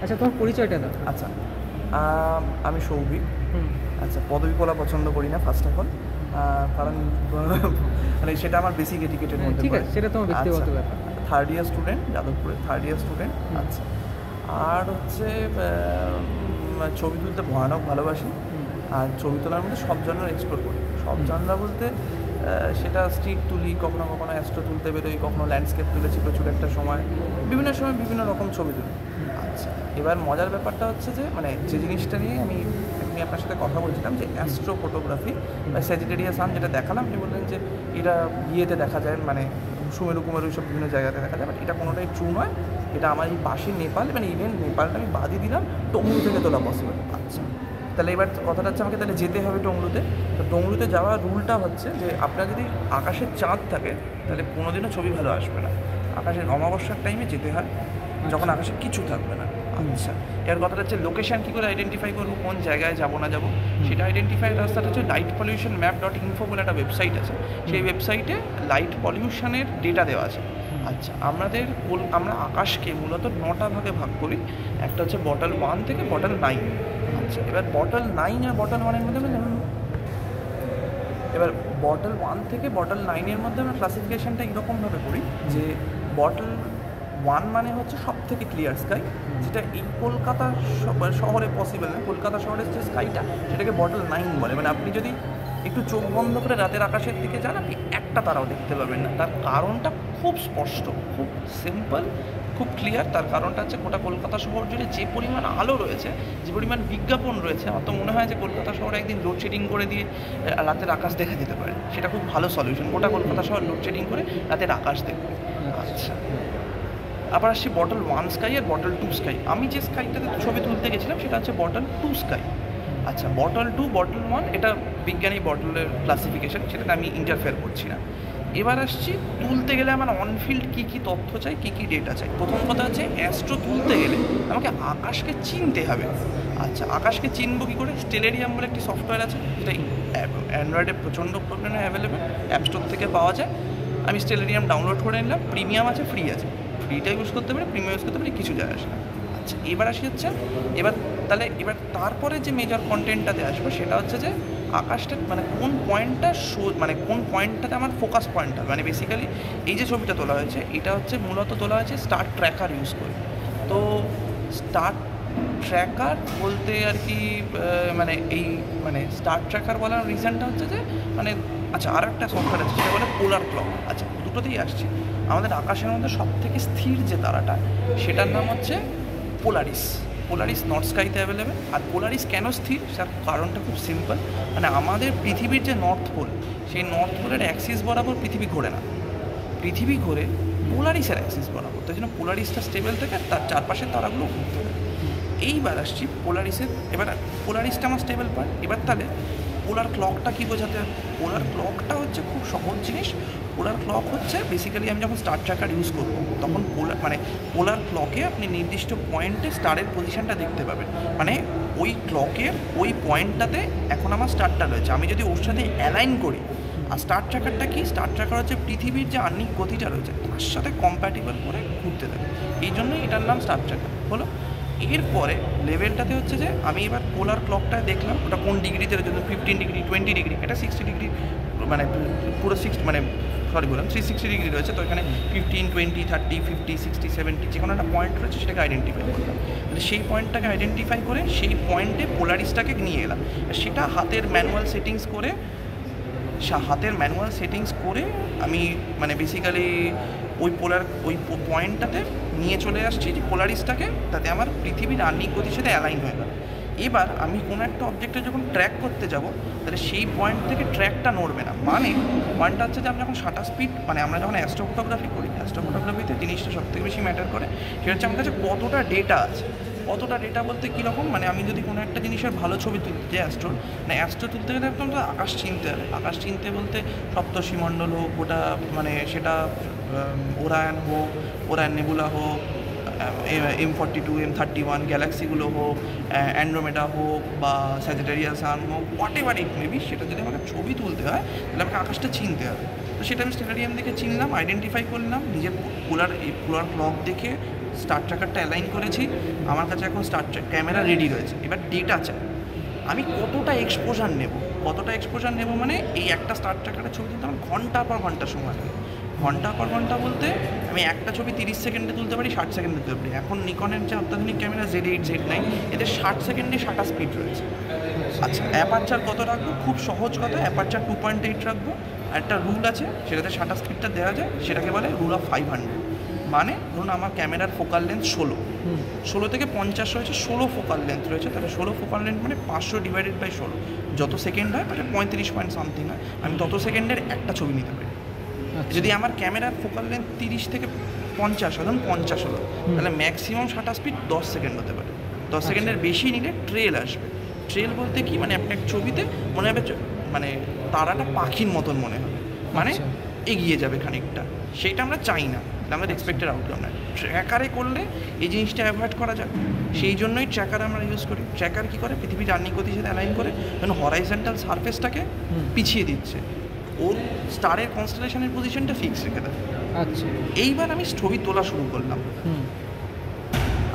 আচ্ছা, তোমার পরিচয়টা দাও। আচ্ছা, আমি সৌভিক। হুম। আচ্ছা, পদবী বলা পছন্দ করি না ফার্স্ট অফ অল, কারণ মানে সেটা আমার বেসিক এটিকেটের মধ্যে ঠিক পড়ে। আছে, সেটা তোমার ব্যক্তিগত ব্যাপার। থার্ড ইয়ার স্টুডেন্ট, যাদবপুরে থার্ড ইয়ার স্টুডেন্ট। আচ্ছা, আর হচ্ছে ছবি তুলতে ভয়ানক ভালোবাসি। আর ছবি তোলার মধ্যে সব জনরা এক্সপ্লোর করি। সব জনরা বলতে সেটা স্ট্রিট তুলি, কখনো কখনো অ্যাস্ট্রো তুলতে বেরোই, কখনো ল্যান্ডস্কেপ তুলেছি প্রচুর একটা সময় বিভিন্ন রকম ছবি তুলি। আচ্ছা, এবার মজার ব্যাপারটা হচ্ছে যে মানে যে জিনিসটা নিয়ে আমি আপনার সাথে কথা বলছিলাম যে অ্যাস্ট্রো ফটোগ্রাফি বা স্যাজিটেরিয়াস সান যেটা দেখালাম, আপনি বললেন যে এটা ইয়েতে দেখা যায়, মানে সুমেরু কুমেরু সব বিভিন্ন জায়গাতে দেখা যায়, বাট এটা কোনোটাই ট্রু নয়। এটা আমার এই পাশে নেপাল, মানে ইভেন নেপালটা আমি বাদই দিলাম, টংলু থেকে তোলা পসিবল। আচ্ছা, তাহলে এবার কথাটা হচ্ছে আমাকে তাহলে যেতে হবে টংলুতে। তো টংলুতে যাওয়ার রুলটা হচ্ছে যে আপনার যদি আকাশের চাঁদ থাকে তাহলে কোনোদিনও ছবি ভালো আসবে না। আকাশের অমাবস্যার টাইমে যেতে হয়, যখন আকাশে কিছু থাকবে না। আচ্ছা, এর কথাটা হচ্ছে লোকেশান কী করে আইডেন্টিফাই করবো, কোন জায়গায় যাবো না যাবো, সেটা আইডেন্টিফাই রাস্তাটা হচ্ছে লাইট পলিউশন ম্যাপ .info বলে একটা ওয়েবসাইট আছে। সেই ওয়েবসাইটে লাইট পলিউশনের ডেটা দেওয়া আছে। আচ্ছা, আমরা আকাশকে মূলত 9টা ভাগে ভাগ করি। একটা হচ্ছে বটল 1 থেকে বটল 9। আচ্ছা, এবার বটল 9 আর বটল 1-এর মধ্যে এবার বটল 1 থেকে বটল 9-এর মধ্যে আমরা ক্লাসিফিকেশানটা এরকমভাবে করি যে বটল 1 মানে হচ্ছে সব থেকে ক্লিয়ার স্কাই, যেটা এই কলকাতা শহরে পসিবল না। কলকাতা শহরের যে স্কাইটা সেটাকে বটল 9 বলে। মানে আপনি যদি একটু চোখ বন্ধ করে রাতের আকাশের দিকে যান, আপনি একটা তারাও দেখতে পাবেন না। তার কারণটা খুব স্পষ্ট, খুব সিম্পল, খুব ক্লিয়ার। তার কারণটা হচ্ছে গোটা কলকাতা শহর জুড়ে যে পরিমাণ আলো রয়েছে, যে পরিমাণ বিজ্ঞাপন রয়েছে, আমার তো মনে হয় যে কলকাতা শহরে একদিন লোডশেডিং করে দিয়ে রাতের আকাশ দেখা যেতে পারে। সেটা খুব ভালো সলিউশন, গোটা কলকাতা শহর লোডশেডিং করে রাতের আকাশ দেখবে। আচ্ছা, আবার আসছি বটল 1 স্কাই আর বটল 2 স্কাই। আমি যে স্কাইটাতে ছবি তুলতে গেছিলাম সেটা হচ্ছে বটল 2 স্কাই। আচ্ছা, বটল 2, বটল 1 এটা বিজ্ঞানী বটলের ক্লাসিফিকেশন, সেটাতে আমি ইন্টারফেয়ার করছি না। এবার আসছি তুলতে গেলে আমার অনফিল্ড কী কী তথ্য চাই, কী কী ডেটা চাই। প্রথম কথা হচ্ছে অ্যাস্ট্রো তুলতে গেলে আমাকে আকাশকে চিনতে হবে। আচ্ছা, আকাশকে চিনবো কী করে? স্টেলেরিয়াম বলে একটি সফটওয়্যার আছে, যেটা অ্যান্ড্রয়েডে প্রচণ্ড পরিমাণে অ্যাভেলেবেল, অ্যাপ স্টোর থেকে পাওয়া যায়। আমি স্টেলেরিয়াম ডাউনলোড করে নিলাম। প্রিমিয়াম আছে, ফ্রি আছে। ফ্রিটা ইউজ করতে পারি, প্রিমিয়াম ইউজ করতে পারি, কিছু যায় আসে না। আচ্ছা, এবার আসি হচ্ছে এবার তারপরে যে মেজর কন্টেন্টটাতে আসবে সেটা হচ্ছে যে আকাশটা মানে কোন পয়েন্টটা মানে কোন পয়েন্টটাতে আমার ফোকাস পয়েন্ট হবে। মানে বেসিক্যালি এই যে ছবিটা তোলা হয়েছে এটা হচ্ছে মূলত তোলা হয়েছে স্টার ট্র্যাকার ইউজ করে। তো স্টার ট্র্যাকার বলতে আর কি মানে স্টার ট্র্যাকার বলার রিজনটা হচ্ছে যে মানে আচ্ছা, আর একটা সফটওয়্যার আছে সেটা বলে পোলার ক্লক। আচ্ছা, দুটোতেই আসছি। আমাদের আকাশের মধ্যে সব থেকে স্থির যে তারাটা সেটার নাম হচ্ছে পোলারিস নর্থ স্কাইতে অ্যাভেলেবেল। আর পোলারিস কেন স্থির, তার কারণটা খুব সিম্পল। মানে আমাদের পৃথিবীর যে নর্থ পোল, সেই নর্থ পোলের অ্যাক্সিস বরাবর পৃথিবী ঘোরে না, পৃথিবী ঘোরে পোলারিসের অ্যাক্সিস বরাবর। তাই জন্য পোলারিসটা স্টেবল থেকে তার চারপাশের তারাগুলো ঘুরতে থাকে। এইবার আসছি পোলারিসের। এবার পোলারিসটা আমার স্টেবল পয়েন্ট। এবার তাহলে পোলার ক্লকটা কী বোঝাতে হবে? পোলার ক্লকটা হচ্ছে খুব সহজ জিনিস। পোলার ক্লক হচ্ছে বেসিক্যালি আমি যখন স্টার ট্র্যাকার ইউজ করবো তখন পোলার ক্লকে আপনি নির্দিষ্ট পয়েন্টে স্টারের পজিশনটা দেখতে পাবেন। মানে ওই ক্লকের ওই পয়েন্টটাতে এখন আমার স্টারটা রয়েছে, আমি যদি ওর সাথে অ্যালাইন করি। আর স্টার ট্র্যাকারটা কি? স্টার ট্র্যাকার হচ্ছে পৃথিবীর যে আহ্নিক গতিটা রয়েছে তার সাথে কম্প্যাটিবল করে ঘুরতে থাকে। এই জন্যই এটার নাম স্টার ট্র্যাকার হলো। এরপরে লেভেলটাতে হচ্ছে যে আমি এবার পোলার ক্লকটায় দেখলাম ওটা কোন ডিগ্রিতে রয়েছে, 15 ডিগ্রি, 20 ডিগ্রি, এটা 60 ডিগ্রি, মানে পুরো 360 ডিগ্রি রয়েছে। তো এখানে 15, 20, 30, 50, 60, 70 যে কোনো একটা পয়েন্ট রয়েছে সেটাকে আইডেন্টিফাই করলাম। সেই পয়েন্টটাকে আইডেন্টিফাই করে সেই পয়েন্টে পোলারিসটাকে নিয়ে এলাম। সেটা হাতের ম্যানুয়াল সেটিংস করে আমি মানে বেসিক্যালি ওই পয়েন্টটাতে নিয়ে চলে আসছি যে পোলারিসটাকে, তাতে আমার পৃথিবীর আহ্নিক গতির সাথে অ্যালাইন হয়ে গেল। এবার আমি কোনো একটা অবজেক্টে যখন ট্র্যাক করতে যাব তাহলে সেই পয়েন্ট থেকে ট্র্যাকটা নড়বে না। মানে পয়েন্টটা হচ্ছে যে আমি যখন শাটার স্পিড, মানে আমরা যখন অ্যাস্ট্রোফটোগ্রাফি করি, অ্যাস্ট্রোফটোগ্রাফিতে জিনিসটা সবথেকে বেশি ম্যাটার করে সেটা হচ্ছে আমার কাছে কতটা ডেটা আছে। কতটা ডেটা বলতে কীরকম, মানে আমি যদি কোনো একটা জিনিসের ভালো ছবি তুলতে অ্যাস্ট্রো তুলতে গেলে একদম তো আকাশ চিনতে হবে। আকাশ চিনতে বলতে সপ্তর্ষিমণ্ডল হোক, ওটা মানে সেটা ওরায়ন হোক, ওরায়ন নেবুলা হোক, M42, M31 গ্যালাক্সিগুলো হোক, অ্যান্ড্রোমেডা হোক বা স্যাজিটেরিয়াস সান হোক, হোয়াট এভার ইট মেবি, সেটা যদি আমাকে ছবি তুলতে হয় তাহলে আমাকে আকাশটা চিনতে হবে। তো সেটা আমি স্টেলারিয়াম দেখে চিনলাম, আইডেন্টিফাই করলাম, নিজের পোলার ক্লক দেখে স্টার ট্র্যাকারটা অ্যালাইন করেছি, আমার কাছে এখন ক্যামেরা রেডি রয়েছে। এবার ডেটা চাই, আমি কতটা এক্সপোজার নেব মানে এই একটা স্টার ট্র্যাকারের ছবি তুলতে আমার ঘন্টার পর ঘন্টা সময় লাগে। ঘন্টা পর ঘন্টা বলতে আমি একটা ছবি 30 সেকেন্ডে তুলতে পারি, 60 সেকেন্ডে তুলতে পারি। এখন নিকনের যে অত্যাধুনিক ক্যামেরা Z8 Z9 এতে 60 সেকেন্ডে 60 স্পিড রয়েছে। আচ্ছা, অ্যাপারচার কত রাখবো? খুব সহজ কথা, অ্যাপারচার 2.8 রাখবো। একটা রুল আছে সেটাতে 60 স্পিডটা দেওয়া যায়, সেটাকে বলে রুল অফ 500। মানে ধরুন আমার ক্যামেরার ফোকাল লেন্থ 16 থেকে 50 রয়েছে, 16 ফোকাল লেন্থ রয়েছে, তাহলে 16 ফোকাল লেন্থ মানে 500 ডিভাইডেড বাই 16, যত সেকেন্ড হয় মানে 35 পয়েন্ট সামথিং হয়, আমি তত সেকেন্ডের একটা ছবি নিতে পারি। যদি আমার ক্যামেরার ফোকাল লেন্থ 30 থেকে 50 ধরুন 50 হলো, তাহলে ম্যাক্সিমাম 60 স্পিড 10 সেকেন্ড হতে পারে। 10 সেকেন্ডের বেশি নিলে ট্রেল আসবে। ট্রেল বলতে কি, মানে আপনার ছবিতে মনে হবে মানে তারাটা পাখির মতন মনে হবে, মানে এগিয়ে যাবে খানিকটা, সেইটা আমরা চাই না, আমাদের এক্সপেক্টেড আউটকাম না। ট্র্যাকারে করলে এই জিনিসটা অ্যাভয়েড করা যায়, সেই জন্যই ট্র্যাকার আমরা ইউজ করি। ট্র্যাকার কী করে, পৃথিবীর রানিং গতির সাথে অ্যালাইন করে যেন হরাইজন্টাল সারফেসটাকে পিছিয়ে দিচ্ছে, ওর স্টারের কনস্টেলেশনের পজিশনটা ফিক্স রেখে দেয়। আচ্ছা, এইবার আমি ছবি তোলা শুরু করলাম।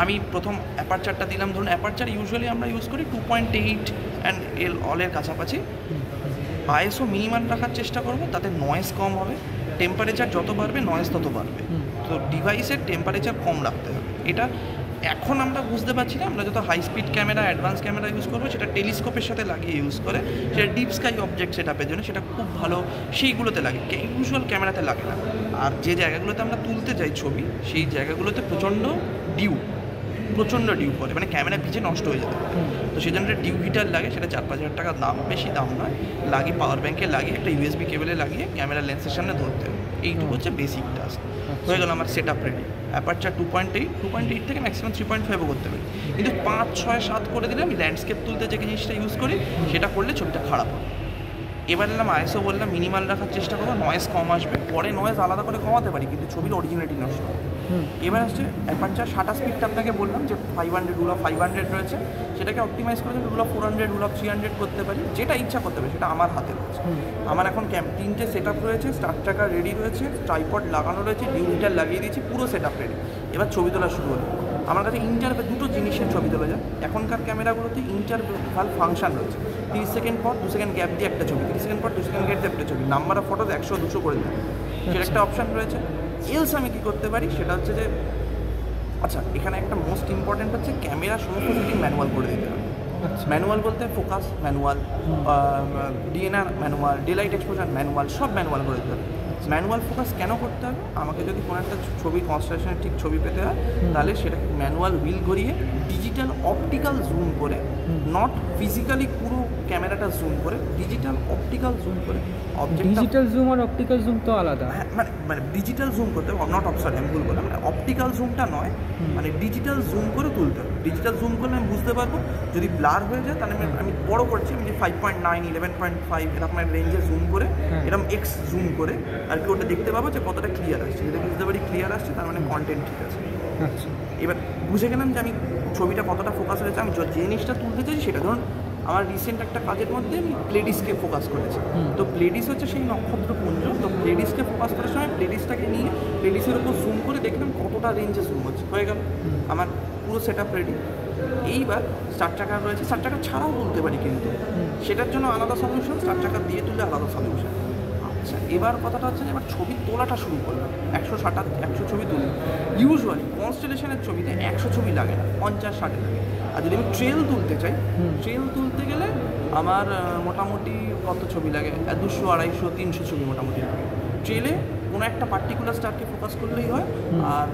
আমি প্রথম অ্যাপারচারটা দিলাম, ধরুন অ্যাপারচার ইউজুয়ালি আমরা ইউজ করি 2.8 অ্যান্ড এল অলের কাছাকাছি। আইএসও মিনিমাম রাখার চেষ্টা করবো, তাতে নয়েজ কম হবে। টেম্পারেচার যত বাড়বে নয়েজ তত বাড়বে, তো ডিভাইসের টেম্পারেচার কম রাখতে হবে। এটা এখন আমরা বুঝতে পারছি না, আমরা যত high speed camera, advance camera use করবো, সেটা টেলিস্কোপের সাথে লাগিয়ে ইউজ করে, সেটা ডিপ স্কাই অবজেক্ট সেটআপের জন্য সেটা খুব ভালো, সেইগুলোতে লাগে, ইউজুয়াল ক্যামেরাতে লাগে না। আর যে জায়গাগুলোতে আমরা তুলতে যাই ছবি, সেই জায়গাগুলোতে প্রচণ্ড ডিউ পড়ে, মানে ক্যামেরা ভিজে নষ্ট হয়ে যাবে। তো সেই জন্য ডিউ হিটার লাগে, সেটা 4-5 হাজার টাকা দাম, বেশি দাম নয়, লাগিয়ে পাওয়ার ব্যাঙ্কে লাগিয়ে একটা USB কেবলে লাগিয়ে ক্যামেরা লেন্সের সামনে ধরতে হবে। এইটুকু হচ্ছে বেসিক টাস্ক। হয়ে গেল আমার সেট আপ রেডি। অ্যাপারচার 2.8 থেকে ম্যাক্সিমাম 3.5ও করতে পারি, কিন্তু 5, 6, 7 করে দিলে আমি ল্যান্ডস্কেপ তুলতে যে জিনিসটা ইউজ করি সেটা করলে ছবিটা খারাপ হবে। এবার এলাম আইএসও, বললাম মিনিমাল রাখার চেষ্টা করবো, নয়েজ কম আসবে, পরে নয়েজ আলাদা করে কমাতে পারি, কিন্তু ছবির অরিজিনালিটি নষ্ট হবে। এবার আসছে অ্যাপারচার 60 স্পিডটা আপনাকে বললাম যে 500, রুল অফ 500 রয়েছে, সেটাকে অপটিমাইজ করে রুল অফ 400, রুল অফ 300 করতে পারি, যেটা ইচ্ছা করতে পারি, সেটা আমার হাতে রয়েছে। আমার এখন 3টে সেট আপ রয়েছে, স্টার ট্র্যাকার রেডি রয়েছে, ট্রাইপড লাগানো রয়েছে, ডিউ হিটার লাগিয়ে দিয়েছি, পুরো সেট আপ রেডি। এবার ছবি তোলা শুরু হলো। আমার কাছে দুটো জিনিসের ছবি তোলা যায়। এখনকার ক্যামেরাগুলোতে ইন্টারভাল ফাংশন রয়েছে, 30 সেকেন্ড পর 2 সেকেন্ড গ্যাপ দিয়ে একটা ছবি, 30 সেকেন্ড পর 2 সেকেন্ড গ্যাপ দিয়ে একটা ছবি, নাম্বার অফ ফটোজ 100, 200 করে দেয়, সেটা একটা অপশান রয়েছে। এলস আমি কী করতে পারি, সেটা হচ্ছে যে আচ্ছা, এখানে একটা মোস্ট ইম্পর্টেন্ট হচ্ছে ক্যামেরা সমস্ত সেটিং ম্যানুয়াল করে দিতে হবে। ম্যানুয়াল বলতে focus manual, DNR manual, delight exposure manual, সব ম্যানুয়াল করে দিতে হবে। ম্যানুয়াল ফোকাস কেন করতে হবে, আমাকে যদি কোনো একটা ছবি কনস্ট্রাকশনের ঠিক ছবি পেতে হয়, তাহলে সেটাকে ম্যানুয়াল হুইল ঘুরিয়ে ডিজিটাল অপটিক্যাল জুম করে, নট ফিজিক্যালি পুরো ক্যামেরাটা জুম করে, ডিজিটাল অপটিক্যাল জুম করে, digital zoom R optical zoom তো আলাদা। হ্যাঁ, মানে ডিজিটাল জুম করতে হবে, নট সরি আমি ভুল বললাম, মানে অপটিক্যাল জুমটা নয়, মানে ডিজিটাল জুম করে তুলতে হবে। ডিজিটাল জুম করলে আমি বুঝতে পারবো, যদি ব্লার হয়ে যায় তাহলে আমি বড় করছি, আমি যে 5.9, 11.5 এরকম রেঞ্জে জুম করে, এরকম এক্স জুম করে আর কি ওটা দেখতে পাবো যে কতটা ক্লিয়ার আসছে। যদি বুঝতে পারি ক্লিয়ার আসছে, তার মানে কন্টেন্ট ঠিক আছে। আচ্ছা, এবার বুঝে গেলাম যে আমি ছবিটা কতটা ফোকাস হয়েছে, আমি যে জিনিসটা তুলতে চাইছি সেটা। ধরুন আমার রিসেন্ট একটা কাজের মধ্যে আমি প্লেডিসকে ফোকাস করেছি, তো প্লেডিস হচ্ছে সেই নক্ষত্রপুঞ্জ, তো প্লেডিসকে ফোকাস করার সময় প্লেডিসটাকে নিয়ে প্লেডিসের উপর জুম করে দেখলাম কতটা রেঞ্জে জুম হচ্ছে, হয়ে গেল আমার পুরো সেট আপ রেডি। এইবার স্টার ট্র্যাকার রয়েছে, স্টার ট্র্যাকার ছাড়াও তুলতে পারি, কিন্তু সেটার জন্য আলাদা সলিউশন, স্টার ট্র্যাকার দিয়ে তুলে আলাদা সলিউশন। আচ্ছা, এবার কথাটা হচ্ছে যে এবার ছবি তোলাটা শুরু করলাম। 100 ছবি তুলি। ইউজুয়ালি কনস্টেলেশনের ছবিতে 100 ছবি লাগে না, 50-60 লাগে। আর যদি আমি ট্রেল তুলতে চাই, ট্রেল তুলতে গেলে আমার মোটামুটি কত ছবি লাগে, 200, 250, 300 ছবি মোটামুটি লাগে। ট্রেলে কোনো একটা পার্টিকুলার স্টারকে ফোকাস করলেই হয়, আর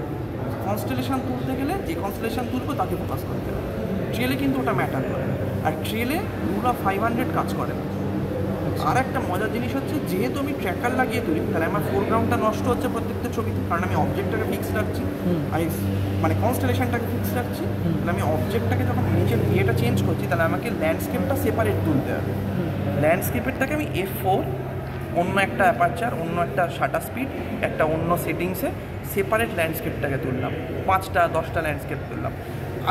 কনস্টেলেশন তুলতে গেলে যে কনস্টেলেশন তুলবো তাকে ফোকাস করতে হবে। ট্রেলে কিন্তু ওটা ম্যাটার করে, আর ট্রেলে রুল অফ 500 কাজ করে না। আর একটা মজার জিনিস হচ্ছে, যেহেতু আমি ট্র্যাকার লাগিয়ে তুলি, তাহলে আমার ফোরগ্রাউন্ডটা নষ্ট হচ্ছে প্রত্যেকটা ছবিতে, কারণ আমি অবজেক্টটাকে ফিক্স রাখছি, আমি মানে কনস্টেলেশনটাকে ফিক্স রাখছি। তাহলে আমি অবজেক্টটাকে যখন নিচের ইয়েটা চেঞ্জ করছি, তাহলে আমাকে ল্যান্ডস্কেপটা সেপারেট তুলতে হবে। ল্যান্ডস্কেপেরটাকে আমি F4, অন্য একটা অ্যাপারচার, অন্য একটা শাটার স্পিড, একটা অন্য সেটিংসে সেপারেট ল্যান্ডস্কেপটাকে তুললাম, 5টা-10টা ল্যান্ডস্কেপ তুললাম।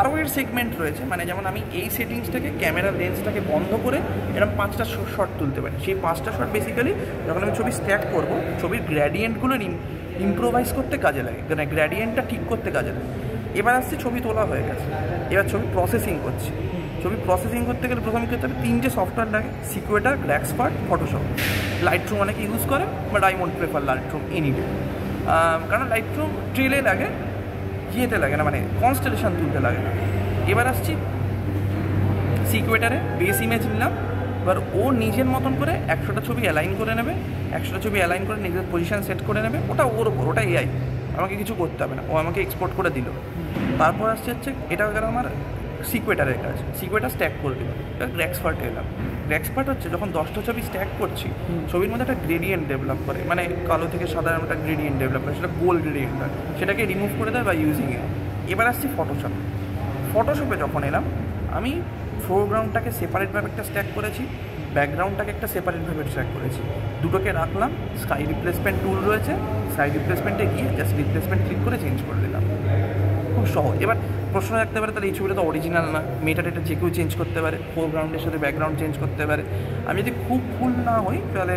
আরও এর সেগমেন্ট রয়েছে, মানে যেমন আমি এই সেটিংসটাকে ক্যামেরার লেন্সটাকে বন্ধ করে এরকম 5টা শট তুলতে পারি। সেই 5টা শট বেসিক্যালি যখন আমি ছবি স্ট্যাক করব, ছবির গ্র্যাডিয়েন্টগুলো ইমপ্রোভাইজ করতে কাজে লাগে, মানে গ্র্যাডিয়েন্টটা ঠিক করতে কাজে লাগে। এবার আসছি ছবি তোলা হয়ে গেছে, এবার ছবি প্রসেসিং করছি। ছবি প্রসেসিং করতে গেলে প্রথমে করতে হবে 3টে সফটওয়্যার লাগে, সিকুয়েটার, গ্র্যাক্সপার্ট, ফটোশপ। লাইটরুম অনেকে ইউজ করে, but I won't prefer Lightroom any day, কারণ লাইটরুম ট্রেলে লাগে, ইয়েতে লাগে না, মানে কনস্টেলেশন তুলতে লাগে না। এবার আসছি সিকুয়েটারে, বেস ইমেজ নিলাম। এবার ও নিজের মতন করে 100টা ছবি অ্যালাইন করে নেবে, 100টা ছবি অ্যালাইন করে নিজের পজিশান সেট করে নেবে। ওটা ওর ওপর, ওটা এআই, আমাকে কিছু করতে হবে না, ও আমাকে এক্সপোর্ট করে দিল। তারপর আসছে হচ্ছে এটা গেল আমার সিকুয়েটারের কাজ, সিকুয়েটার স্ট্যাক করে দিল। এবার গ্র্যাক্সপার্টে এলাম। গ্র্যাক্সপার্ট হচ্ছে যখন 10টা ছবি স্ট্যাক করছি, ছবির মধ্যে একটা গ্রেডিয়েন্ট ডেভেলপ করে, মানে কালো থেকে সাদা একটা গ্রেডিয়েন্ট ডেভেলপ করে, সেটা গোল গ্রেডিয়েন্ট হয়, সেটাকে রিমুভ করে দেয় বা ইউজিং এ। এবার আসছি ফটোশপ। ফটোশপে যখন এলাম, আমি ফোরগ্রাউন্ডটাকে সেপারেটভাবে একটা স্ট্যাক করেছি, ব্যাকগ্রাউন্ডটাকে একটা সেপারেটভাবে স্ট্যাক করেছি, দুটোকে রাখলাম। স্কাই রিপ্লেসমেন্ট টুল রয়েছে, স্কাই রিপ্লেসমেন্টে গিয়ে জাস্ট রিপ্লেসমেন্ট ক্লিক করে চেঞ্জ করে দিলাম, খুব সহজ। এবার প্রশ্ন রাখতে পারে তাহলে এই ছবিটা তো অরিজিনাল না, মেটাডেটা যে কেউ চেঞ্জ করতে পারে, ফোরগ্রাউন্ডের সাথে ব্যাকগ্রাউন্ড চেঞ্জ করতে পারে। আমি যদি খুব ভুল না হই তাহলে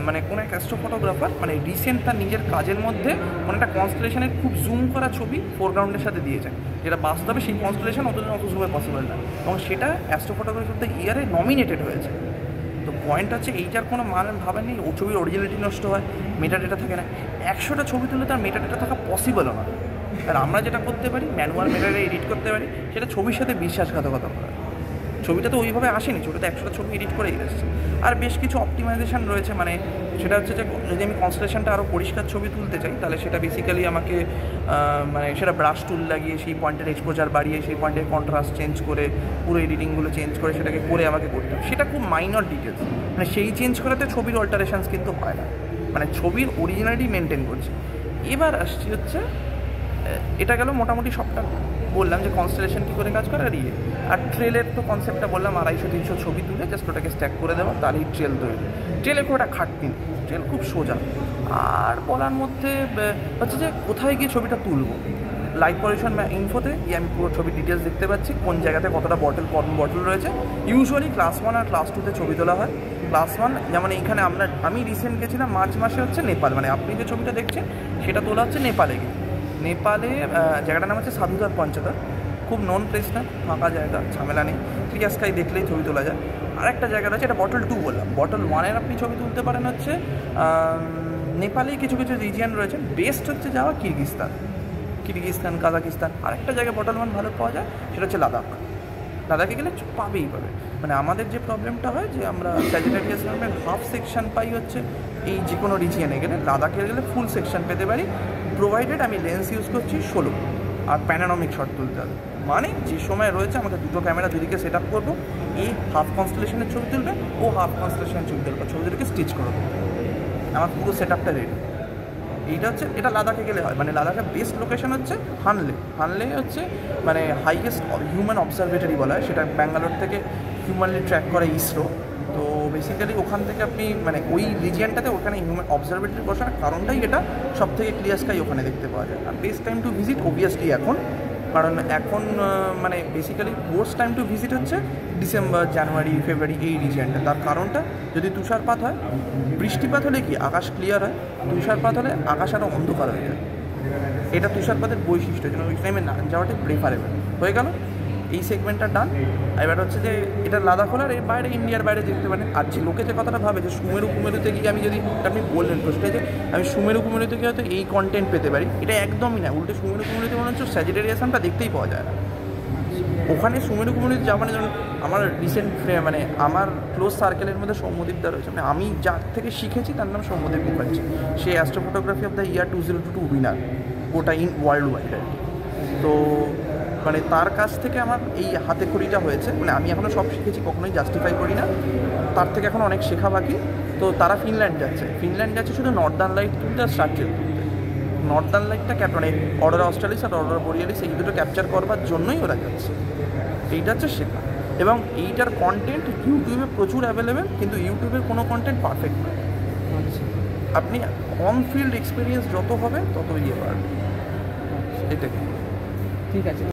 মানে কোনো এক অ্যাস্ট্রো ফটোগ্রাফার মানে রিসেন্ট তার নিজের কাজের মধ্যে কোনো একটা কনস্টেলেশনের খুব জুম করা ছবি ফোরগ্রাউন্ডের সাথে দিয়েছে, যেটা বাস্তবে সেই কনস্টেলেশন অত জুমে পসিবল না, এবং সেটা অ্যাস্ট্রো ফটোগ্রাফি অফ দ্য ইয়ারে নমিনেটেড হয়েছে। তো পয়েন্ট হচ্ছে এইটার কোনো মান ভাবে নেই, ও ছবির অরিজিনালিটি নষ্ট হয়, মেটাডেটা থাকে না। 100টা ছবি তুলে তার মেটাডেটা থাকা পসিবলও না। আর আমরা যেটা করতে পারি, ম্যানুয়াল মেটাডেটা এডিট করতে পারি, সেটা ছবির সাথে বিশ্বাসঘাতকতা করা। ছবিটা তো ওইভাবে আসেনি, ছবিটা 100টা ছবি এডিট করেই এসেছে। আর বেশ কিছু অপটিমাইজেশন রয়েছে, মানে সেটা হচ্ছে যে যদি আমি কনস্টেলেশনটা আরও পরিষ্কার ছবি তুলতে চাই, তাহলে সেটা বেসিক্যালি আমাকে মানে সেটা ব্রাশ টুল লাগিয়ে সেই পয়েন্টের এক্সপোজার বাড়িয়ে সেই পয়েন্টের কন্ট্রাস্ট চেঞ্জ করে পুরো এডিটিংগুলো চেঞ্জ করে সেটাকে করে আমাকে করতে হবে। সেটা খুব মাইনর ডিটেলস, মানে সেই চেঞ্জ করাতে ছবির অল্টারেশনস কিন্তু হয় না, মানে ছবির অরিজিনালিটি মেনটেন করছে। এবার আসছি হচ্ছে এটা গেল মোটামুটি সবটা বললাম যে কনস্টেলেশন কী করে কাজ করে আর ইয়ে। আর ট্রেলের তো কনসেপ্টটা বললাম, 250-300 ছবি তুলে জাস্ট ওটাকে স্ট্যাক করে দেওয়া, তাহলেই ট্রেল তৈরি। ট্রেলে খুব একটা খাটনি, ট্রেল খুব সোজা। আর বলার মধ্যে হচ্ছে যে কোথায় গিয়ে ছবিটা তুলব, লাইট পলিউশন ইনফোতে গিয়ে আমি পুরো ছবির ডিটেলস দেখতে পাচ্ছি, কোন জায়গাতে কতটা বটল রয়েছে। ইউজুয়ালি ক্লাস 1 আর ক্লাস 2তে ছবি তোলা হয়। ক্লাস 1 যেমন এইখানে আমি রিসেন্ট গেছিলাম মার্চ মাসে হচ্ছে নেপাল, মানে আপনি যে ছবিটা দেখছেন সেটা তোলা হচ্ছে নেপালে গিয়ে। নেপালে জায়গাটার নাম হচ্ছে সাধুদার পঞ্চদার, খুব নন প্লেস না, ফাঁকা জায়গা, ঝামেলা নেই, ক্লিয়ার স্কাই দেখলেই ছবি তোলা যায়। আর একটা জায়গা আছে, এটা বটল 2 বললাম। বটল 1-এর আপনি ছবি তুলতে পারেন হচ্ছে নেপালেই কিছু কিছু রিজিয়ান রয়েছে, বেস্ট হচ্ছে যাওয়া কিরগিজস্তান, কাজাকিস্তান। আরেকটা জায়গায় বটল 1 ভালো পাওয়া যায়, সেটা হচ্ছে লাদাখ। লাদাখে গেলে পাবেই পাবে। মানে আমাদের যে প্রবলেমটা হয় যে আমরা স্যাজিটেরিয়াস নামের হাফ সেকশন পাই হচ্ছে এই যে কোনো রিজিয়ানে গেলে, লাদাখে গেলে ফুল সেকশন পেতে পারি, প্রোভাইডেড আমি লেন্স ইউজ করছি 16 আর প্যানোরামিক শট তুলতে হবে। মানে যে সময় রয়েছে আমাকে দুটো ক্যামেরা দুদিকে সেট আপ করবো, এই হাফ কনস্টেলেশনের ছবি তুলবে, ও হাফ কনস্টেলেশনের ছবি তুলবে, ছবি দুটোকে স্টিচ করবো, আমার পুরো সেট আপটা রেডি। এইটা হচ্ছে, এটা লাদাখে গেলে হয়। মানে লাদাখের বেস্ট লোকেশন হচ্ছে হানলে হচ্ছে মানে হাইয়েস্ট হিউম্যান অবজারভেটরি বলা হয়, সেটা ব্যাঙ্গালোর থেকে হিউম্যানলি ট্র্যাক করে ইসরো। তো বেসিক্যালি ওখান থেকে আপনি মানে ওই রিজিয়ানটাতে ওখানে হিউম্যান অবজারভেটরি বসার কারণটাই এটা, সব থেকে ক্লিয়ার স্কাই ওখানে দেখতে পাওয়া যায়। আর best time to visit obviously এখন, কারণ এখন মানে basically worst time to visit হচ্ছে ডিসেম্বর, জানুয়ারি, ফেব্রুয়ারি, এই রিজিয়ানটা। তার কারণটা যদি তুষারপাত হয়, বৃষ্টিপাত হলে কি আকাশ ক্লিয়ার হয়, তুষারপাত হলে আকাশ আরও অন্ধকার হয়ে যায়। এটা তুষারপাতের বৈশিষ্ট্য, যেন ওই টাইমে না যাওয়াটাই প্রেফারেবল। হয়ে গেল এই সেগমেন্টটা ডান। এবার হচ্ছে যে এটা লাদাখ হলে আর এর বাইরে, ইন্ডিয়ার বাইরে দেখতে পারেন। আর যে লোকে যে কথাটা ভাবে যে সুমেরুতে গিয়ে আমি যদি, আপনি বললেন প্রশ্নে যে আমি সুমেরুতে গিয়ে হয়তো এই কন্টেন্ট পেতে পারি, এটা একদমই না। উল্টে সুমেরুতে মনে হচ্ছে স্যাজিটেরিয়াসটা দেখতেই পাওয়া যায় না। ওখানে সুমেরুতে যা মানে যেমন আমার রিসেন্ট মানে আমার ক্লোজ সার্কেলের মধ্যে সৌম্যদীপদা রয়েছে, মানে আমি যার থেকে শিখেছি তার নাম সৌম্যদীপ মুখার্জি। সে astro photography of the year 2022 winner, গোটা ওয়ার্ল্ড ওয়াইড আর কি। তো মানে তার কাছ থেকে আমার এই হাতে খড়িটা হয়েছে, মানে আমি এখনও সব শিখেছি, কখনোই জাস্টিফাই করি না, তার থেকে এখন অনেক শেখা বাকি। তো তারা ফিনল্যান্ড যাচ্ছে শুধু নর্দার্ন লাইট তুলতে আর স্ট্রাকচার তুলতে। নর্দার্ন লাইটটা মানে অরোরা অস্ট্রালিস আর অরোরা বোরিয়ালিস, এই দুটো ক্যাপচার করবার জন্যই ওরা যাচ্ছে। এইটা হচ্ছে শেখা, এবং এইটার কন্টেন্ট ইউটিউবে প্রচুর অ্যাভেলেবেল, কিন্তু ইউটিউবের কোনো কন্টেন্ট পারফেক্ট নয়। আপনি অন ফিল্ড এক্সপিরিয়েন্স যত হবে তত ইয়ে পারবেন, এটাকে। ঠিক আছে।